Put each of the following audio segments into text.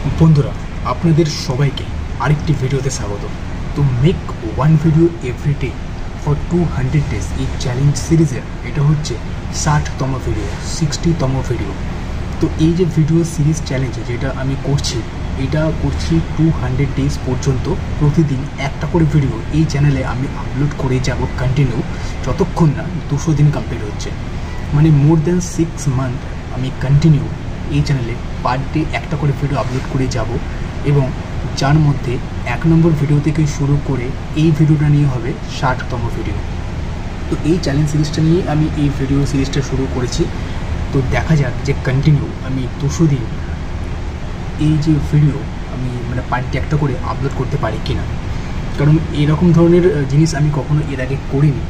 বন্ধুরা আপনাদের সবাইকে আরেকটি ভিডিওতে স্বাগত। তো make one video every day for 200 days এই চ্যালেঞ্জ সিরিজের এটা হচ্ছে 60তম ভিডিও, 60তম ভিডিও। তো এই যে ভিডিও সিরিজ চ্যালেঞ্জ যেটা আমি করছি, এটা করছি 200 ডেজ পর্যন্ত প্রতিদিন একটা করে ভিডিও এই চ্যানেলে আমি আপলোড করে যাব কন্টিনিউ, যতক্ষণ না 200 দিন কমপ্লিট হচ্ছে। মানে মোর দ্যান 6 মান্থ আমি কন্টিনিউ এই চ্যানেলে পার ডে একটা করে ভিডিও আপলোড করে যাব, এবং যার মধ্যে 1 নম্বর ভিডিও থেকে শুরু করে এই ভিডিওটা নিয়ে হবে 60তম ভিডিও। তো এই চ্যালেঞ্জ সিরিজটা নিয়ে আমি এই ভিডিও সিরিজটা শুরু করেছি। তো দেখা যাক যে কন্টিনিউ আমি 200 দিন এই যে ভিডিও আমি মানে পার ডে একটা করে আপলোড করতে পারি কিনা, কারণ এরকম ধরনের জিনিস আমি কখনো এর আগে করিনি।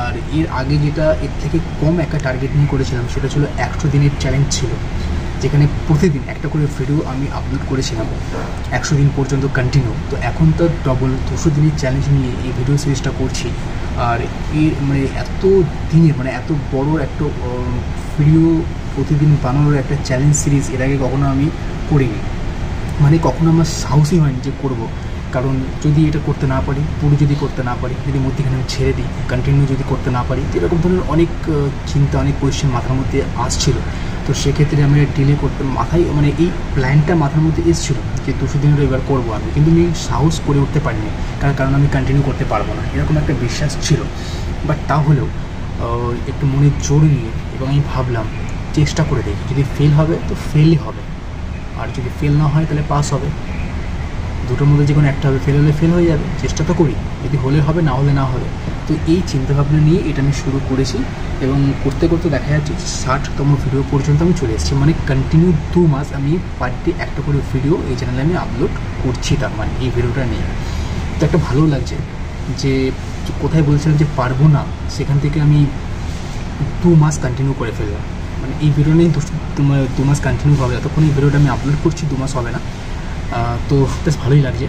আর এর আগে যেটা এর থেকে কম একটা টার্গেট নিয়ে করেছিলাম সেটা ছিল 100 দিনের চ্যালেঞ্জ ছিল, যেখানে প্রতিদিন একটা করে ভিডিও আমি আপলোড করেছিলাম 100 দিন পর্যন্ত কন্টিনিউ। তো এখন তো ডবল 200 দিনের চ্যালেঞ্জ নিয়ে এই ভিডিও সিরিজটা করছি। আর এর মানে এত দিনের মানে এত বড় একটা ভিডিও প্রতিদিন বানানোর একটা চ্যালেঞ্জ সিরিজ এর আগে কখনো আমি করিনি। মানে কখনো আমার সাহসই হয়নি যে করব, কারণ যদি এটা করতে না পারি, পুরো যদি করতে না পারি, যদি মধ্যেখানে আমি ছেড়ে দিই, কন্টিনিউ যদি করতে না পারি, এরকম ধরনের অনেক চিন্তা, অনেক কোয়েশ্চেন মাথার মধ্যে আসছিল। তো সেক্ষেত্রে আমি ডিলে করতে মাথায় মানে এই প্ল্যানটা মাথার মধ্যে এসেছিলো যে 200 দিনের এবার করবো আমি, কিন্তু আমি সাহস করে উঠতে পারিনি, কারণ আমি কন্টিনিউ করতে পারবো না, এরকম একটা বিশ্বাস ছিল। বাট তাহলেও একটু মনে জোর নিয়ে এবং আমি ভাবলাম চেষ্টা করে দেখি, যদি ফেল হবে তো ফেলই হবে, আর যদি ফেল না হয় তাহলে পাস হবে। দুটোর মধ্যে যে কোনো একটা হবে, ফেল হলে ফেল হয়ে যাবে, চেষ্টা তো করি, যদি হলে হবে, না হলে না হবে। তো এই চিন্তাভাবনা নিয়ে এটা আমি শুরু করেছি, এবং করতে করতে দেখা যাচ্ছে 60তম ভিডিও পর্যন্ত আমি চলে এসেছি। মানে কন্টিনিউ 2 মাস আমি পার ডে একটা করে ভিডিও এই চ্যানেলে আমি আপলোড করছি, তার মানে এই ভিডিওটা নিয়ে। তো একটা ভালো লাগছে যে কোথায় বলছিলাম যে পারবো না, সেখান থেকে আমি 2 মাস কন্টিনিউ করে ফেললাম। মানে এই ভিডিও নিয়ে 2 মাস কন্টিনিউ হবে, যতক্ষণ এই ভিডিওটা আমি আপলোড করছি 2 মাস হবে না। তো বেশ ভালোই লাগছে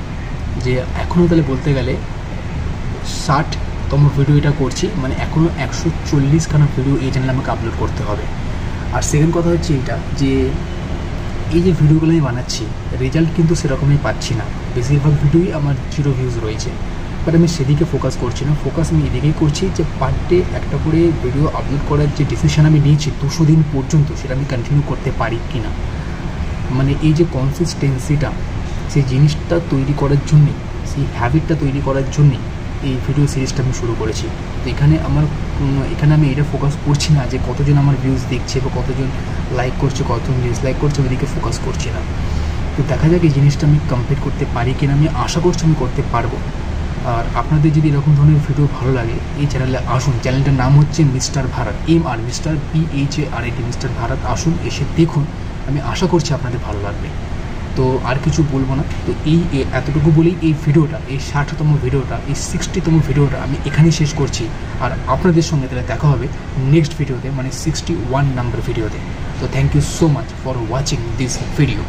যে এখনও তাহলে বলতে গেলে 60তম ভিডিও এটা করছি, মানে এখনও 140খানা ভিডিও এই চ্যানেলে আমাকে আপলোড করতে হবে। আর সেকেন্ড কথা হচ্ছে এটা যে এই যে ভিডিওগুলো আমি বানাচ্ছি, রেজাল্ট কিন্তু সেরকমই পাচ্ছি না, বেশিরভাগ ভিডিওই আমার 0 ভিউজ রয়েছে। বাট আমি সেদিকে ফোকাস করছি না, ফোকাস আমি এদিকেই করছি যে পার ডে একটা করে ভিডিও আপলোড করার যে ডিসিশন আমি নিয়েছি 200 দিন পর্যন্ত, সেটা আমি কন্টিনিউ করতে পারি কি না। মানে এই যে কনসিস্টেন্সিটা, সেই জিনিসটা তৈরি করার জন্যে, সেই হ্যাবিটটা তৈরি করার জন্যে এই ভিডিও সিরিজটা আমি শুরু করেছি। তো এখানে আমি এটা ফোকাস করছি না যে কতজন আমার ভিউজ দেখছে বা কতজন লাইক করছে, কতজন ডিসলাইক করছে, ওইদিকে ফোকাস করছি না। তো দেখা যাক এই জিনিসটা আমি কমপ্লিট করতে পারি কিনা, আমি আশা করছি আমি করতে পারবো। আর আপনাদের যদি এরকম ধরনের ভিডিও ভালো লাগে এই চ্যানেলে আসুন, চ্যানেলটার নাম হচ্ছে mister Bharat, MR mister PHARAT, mister Bharat. আসুন, এসে দেখুন, আমি আশা করছি আপনাদের ভালো লাগবে। তো আর কিছু বলবো না। তো এই এতটুকু বলেই এই ভিডিওটা, এই 60তম ভিডিওটা, এই 60তম ভিডিওটা আমি এখানেই শেষ করছি। আর আপনাদের সঙ্গে তাহলে দেখা হবে নেক্সট ভিডিওতে, মানে 61 নম্বর ভিডিওতে। তো thank you so much for watching this video.